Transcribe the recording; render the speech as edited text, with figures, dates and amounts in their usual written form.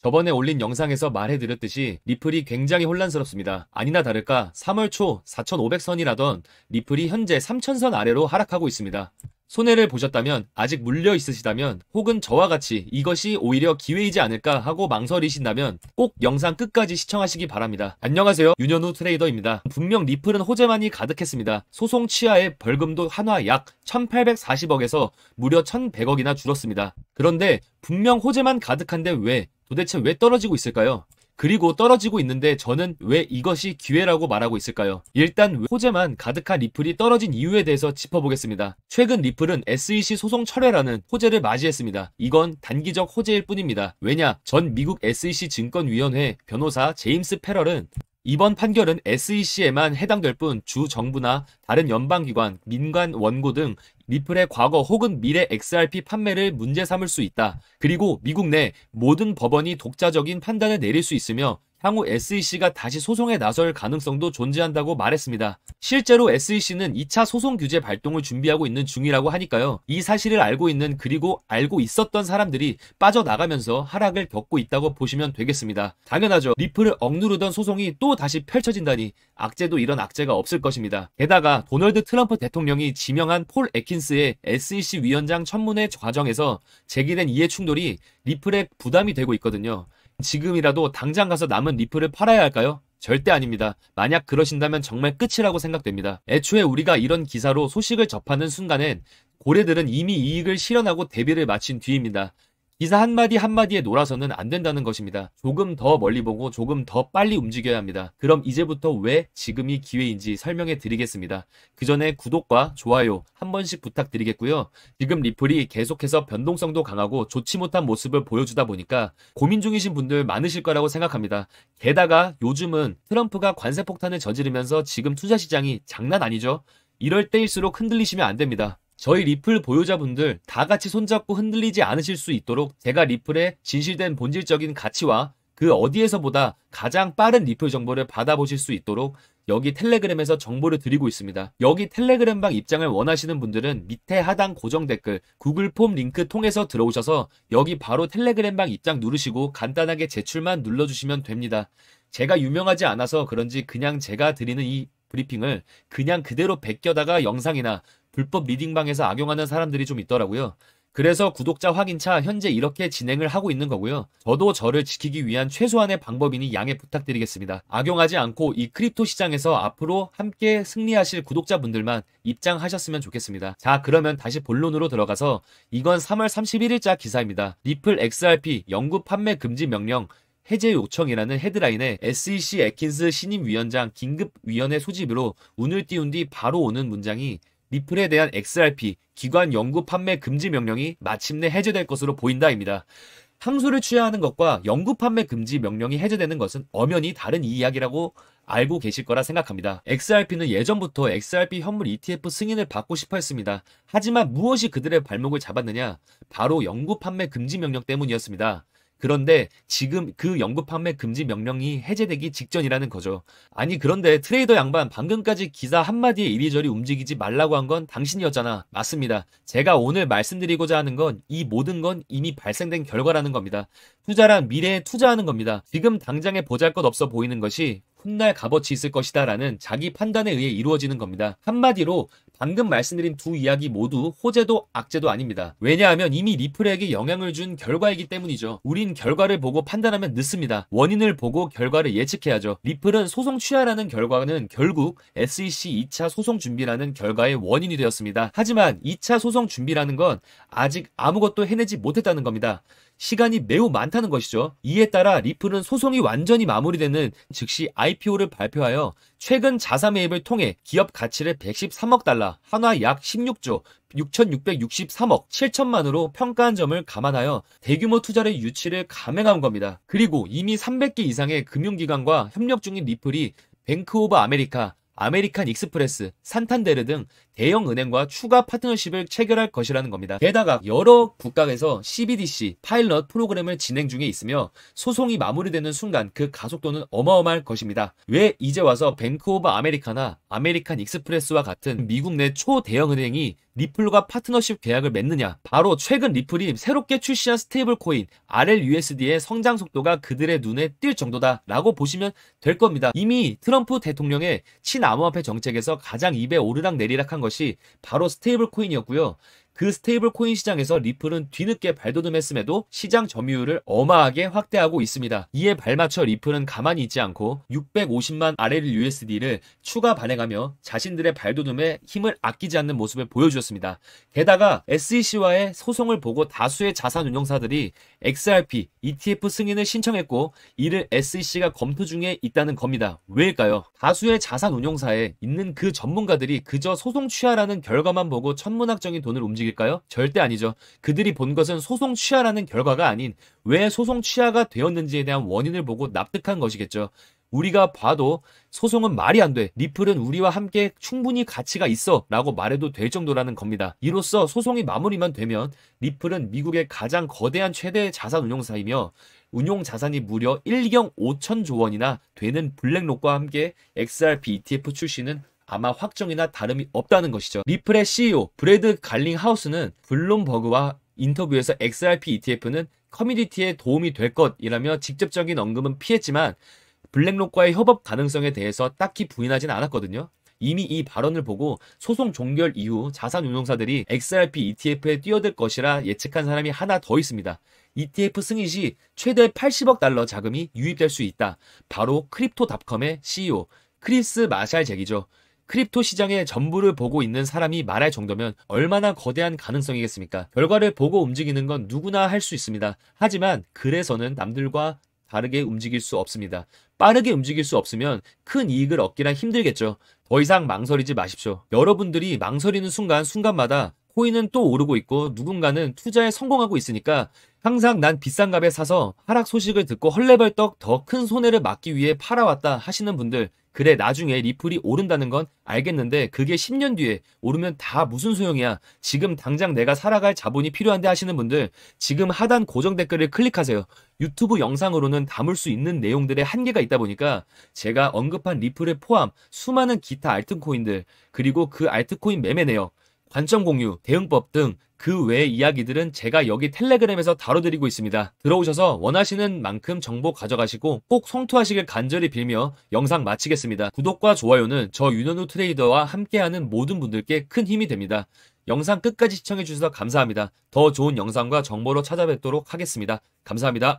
저번에 올린 영상에서 말해드렸듯이 리플이 굉장히 혼란스럽습니다. 아니나 다를까 3월 초 4,500선이라던 리플이 현재 3,000선 아래로 하락하고 있습니다. 손해를 보셨다면, 아직 물려 있으시다면, 혹은 저와 같이 이것이 오히려 기회이지 않을까 하고 망설이신다면 꼭 영상 끝까지 시청하시기 바랍니다. 안녕하세요, 윤현우 트레이더입니다. 분명 리플은 호재만이 가득했습니다. 소송 취하의 벌금도 한화 약 1,840억에서 무려 1,100억이나 줄었습니다. 그런데 분명 호재만 가득한데 도대체 왜 떨어지고 있을까요? 그리고 떨어지고 있는데 저는 왜 이것이 기회라고 말하고 있을까요? 일단 호재만 가득한 리플이 떨어진 이유에 대해서 짚어보겠습니다. 최근 리플은 SEC 소송 철회라는 호재를 맞이했습니다. 이건 단기적 호재일 뿐입니다. 왜냐? 전 미국 SEC 증권위원회 변호사 제임스 패럴은 이번 판결은 SEC에만 해당될 뿐 주 정부나 다른 연방기관, 민간 원고 등 리플의 과거 혹은 미래 XRP 판매를 문제 삼을 수 있다. 그리고 미국 내 모든 법원이 독자적인 판단을 내릴 수 있으며 향후 SEC가 다시 소송에 나설 가능성도 존재한다고 말했습니다. 실제로 SEC는 2차 소송 규제 발동을 준비하고 있는 중이라고 하니까요. 이 사실을 알고 있는, 그리고 알고 있었던 사람들이 빠져나가면서 하락을 겪고 있다고 보시면 되겠습니다. 당연하죠. 리플을 억누르던 소송이 또 다시 펼쳐진다니 악재도 이런 악재가 없을 것입니다. 게다가 도널드 트럼프 대통령이 지명한 폴 애킨스의 SEC 위원장 청문회 과정에서 제기된 이해 충돌이 리플에 부담이 되고 있거든요. 지금이라도 당장 가서 남은 리플을 팔아야 할까요? 절대 아닙니다. 만약 그러신다면 정말 끝이라고 생각됩니다. 애초에 우리가 이런 기사로 소식을 접하는 순간엔 고래들은 이미 이익을 실현하고 대비를 마친 뒤입니다. 기사 한마디 한마디에 놀아서는 안 된다는 것입니다. 조금 더 멀리 보고 조금 더 빨리 움직여야 합니다. 그럼 이제부터 왜 지금이 기회인지 설명해 드리겠습니다. 그 전에 구독과 좋아요 한 번씩 부탁드리겠고요. 지금 리플이 계속해서 변동성도 강하고 좋지 못한 모습을 보여주다 보니까 고민 중이신 분들 많으실 거라고 생각합니다. 게다가 요즘은 트럼프가 관세 폭탄을 저지르면서 지금 투자 시장이 장난 아니죠? 이럴 때일수록 흔들리시면 안 됩니다. 저희 리플 보유자분들 다 같이 손잡고 흔들리지 않으실 수 있도록 제가 리플의 진실된 본질적인 가치와 그 어디에서보다 가장 빠른 리플 정보를 받아보실 수 있도록 여기 텔레그램에서 정보를 드리고 있습니다. 여기 텔레그램방 입장을 원하시는 분들은 밑에 하단 고정 댓글 구글 폼 링크 통해서 들어오셔서 여기 바로 텔레그램방 입장 누르시고 간단하게 제출만 눌러주시면 됩니다. 제가 유명하지 않아서 그런지 그냥 제가 드리는 이 브리핑을 그냥 그대로 베껴다가 영상이나 불법 리딩방에서 악용하는 사람들이 좀 있더라고요. 그래서 구독자 확인차 현재 이렇게 진행을 하고 있는 거고요. 저도 저를 지키기 위한 최소한의 방법이니 양해 부탁드리겠습니다. 악용하지 않고 이 크립토 시장에서 앞으로 함께 승리하실 구독자분들만 입장하셨으면 좋겠습니다. 자, 그러면 다시 본론으로 들어가서 이건 3월 31일자 기사입니다. 리플 XRP 영구 판매 금지 명령 해제 요청이라는 헤드라인에 SEC 애킨스 신임 위원장 긴급위원회 소집으로 운을 띄운 뒤 바로 오는 문장이 리플에 대한 XRP 기관 영구 판매 금지 명령이 마침내 해제될 것으로 보인다입니다. 항소를 취하하는 것과 영구 판매 금지 명령이 해제되는 것은 엄연히 다른 이야기라고 알고 계실 거라 생각합니다. XRP는 예전부터 XRP 현물 ETF 승인을 받고 싶어 했습니다. 하지만 무엇이 그들의 발목을 잡았느냐? 바로 영구 판매 금지 명령 때문이었습니다. 그런데 지금 그 영구 판매 금지 명령이 해제되기 직전이라는 거죠. 아니, 그런데 트레이더 양반, 방금까지 기사 한마디에 이리저리 움직이지 말라고 한 건 당신이었잖아. 맞습니다. 제가 오늘 말씀드리고자 하는 건 이 모든 건 이미 발생된 결과라는 겁니다. 투자란 미래에 투자하는 겁니다. 지금 당장에 보잘것없어 보이는 것이 훗날 값어치 있을 것이다 라는 자기 판단에 의해 이루어지는 겁니다. 한마디로 방금 말씀드린 두 이야기 모두 호재도 악재도 아닙니다. 왜냐하면 이미 리플에게 영향을 준 결과이기 때문이죠. 우린 결과를 보고 판단하면 늦습니다. 원인을 보고 결과를 예측해야죠. 리플은 소송 취하라는 결과는 결국 SEC 2차 소송 준비라는 결과의 원인이 되었습니다. 하지만 2차 소송 준비라는 건 아직 아무것도 해내지 못했다는 겁니다. 시간이 매우 많다는 것이죠. 이에 따라 리플은 소송이 완전히 마무리되는 즉시 IPO를 발표하여 최근 자사 매입을 통해 기업 가치를 113억 달러, 한화 약 16조 6,663억 7천만으로 평가한 점을 감안하여 대규모 투자의 유치를 감행한 겁니다. 그리고 이미 300개 이상의 금융기관과 협력 중인 리플이 뱅크 오브 아메리카, 아메리칸 익스프레스, 산탄데르 등 대형 은행과 추가 파트너십을 체결할 것이라는 겁니다. 게다가 여러 국가에서 CBDC 파일럿 프로그램을 진행 중에 있으며 소송이 마무리되는 순간 그 가속도는 어마어마할 것입니다. 왜 이제 와서 뱅크 오브 아메리카나 아메리칸 익스프레스와 같은 미국 내 초대형 은행이 리플과 파트너십 계약을 맺느냐? 바로 최근 리플이 새롭게 출시한 스테이블 코인 RLUSD의 성장 속도가 그들의 눈에 띌 정도다 라고 보시면 될 겁니다. 이미 트럼프 대통령의 친암호화폐 정책에서 가장 입에 오르락 내리락 한 것이 바로 스테이블 코인이었고요. 그 스테이블 코인 시장에서 리플은 뒤늦게 발돋움했음에도 시장 점유율을 어마하게 확대하고 있습니다. 이에 발맞춰 리플은 가만히 있지 않고 650만 RLUSD를 추가 발행하며 자신들의 발돋움에 힘을 아끼지 않는 모습을 보여주었습니다. 게다가 SEC와의 소송을 보고 다수의 자산 운용사들이 XRP, ETF 승인을 신청했고 이를 SEC가 검토 중에 있다는 겁니다. 왜일까요? 다수의 자산 운용사에 있는 그 전문가들이 그저 소송 취하라는 결과만 보고 천문학적인 돈을 움직일까요? 절대 아니죠. 그들이 본 것은 소송 취하라는 결과가 아닌 왜 소송 취하가 되었는지에 대한 원인을 보고 납득한 것이겠죠. 우리가 봐도 소송은 말이 안 돼. 리플은 우리와 함께 충분히 가치가 있어 라고 말해도 될 정도라는 겁니다. 이로써 소송이 마무리만 되면 리플은 미국의 가장 거대한 최대 자산 운용사이며 운용 자산이 무려 1경 5천조 원이나 되는 블랙록과 함께 XRP ETF 출시는 아마 확정이나 다름이 없다는 것이죠. 리플의 CEO 브래드 갈링하우스는 블룸버그와 인터뷰에서 XRP ETF는 커뮤니티에 도움이 될 것이라며 직접적인 언급은 피했지만 블랙록과의 협업 가능성에 대해서 딱히 부인하진 않았거든요. 이미 이 발언을 보고 소송 종결 이후 자산운용사들이 XRP ETF에 뛰어들 것이라 예측한 사람이 하나 더 있습니다. ETF 승인 시 최대 80억 달러 자금이 유입될 수 있다. 바로 크립토닷컴의 CEO 크리스 마샬 잭이죠. 크립토 시장의 전부를 보고 있는 사람이 말할 정도면 얼마나 거대한 가능성이겠습니까? 결과를 보고 움직이는 건 누구나 할 수 있습니다. 하지만 그래서는 남들과 다르게 움직일 수 없습니다. 빠르게 움직일 수 없으면 큰 이익을 얻기란 힘들겠죠. 더 이상 망설이지 마십시오. 여러분들이 망설이는 순간마다 코인은 또 오르고 있고 누군가는 투자에 성공하고 있으니까 항상 난 비싼 값에 사서 하락 소식을 듣고 헐레벌떡 더 큰 손해를 막기 위해 팔아왔다 하시는 분들, 그래 나중에 리플이 오른다는 건 알겠는데 그게 10년 뒤에 오르면 다 무슨 소용이야. 지금 당장 내가 살아갈 자본이 필요한데 하시는 분들, 지금 하단 고정 댓글을 클릭하세요. 유튜브 영상으로는 담을 수 있는 내용들의 한계가 있다 보니까 제가 언급한 리플을 포함 수많은 기타 알트코인들, 그리고 그 알트코인 매매 내역, 관점 공유, 대응법 등 그 외의 이야기들은 제가 여기 텔레그램에서 다뤄드리고 있습니다. 들어오셔서 원하시는 만큼 정보 가져가시고 꼭 성투하시길 간절히 빌며 영상 마치겠습니다. 구독과 좋아요는 저 윤현우 트레이더와 함께하는 모든 분들께 큰 힘이 됩니다. 영상 끝까지 시청해주셔서 감사합니다. 더 좋은 영상과 정보로 찾아뵙도록 하겠습니다. 감사합니다.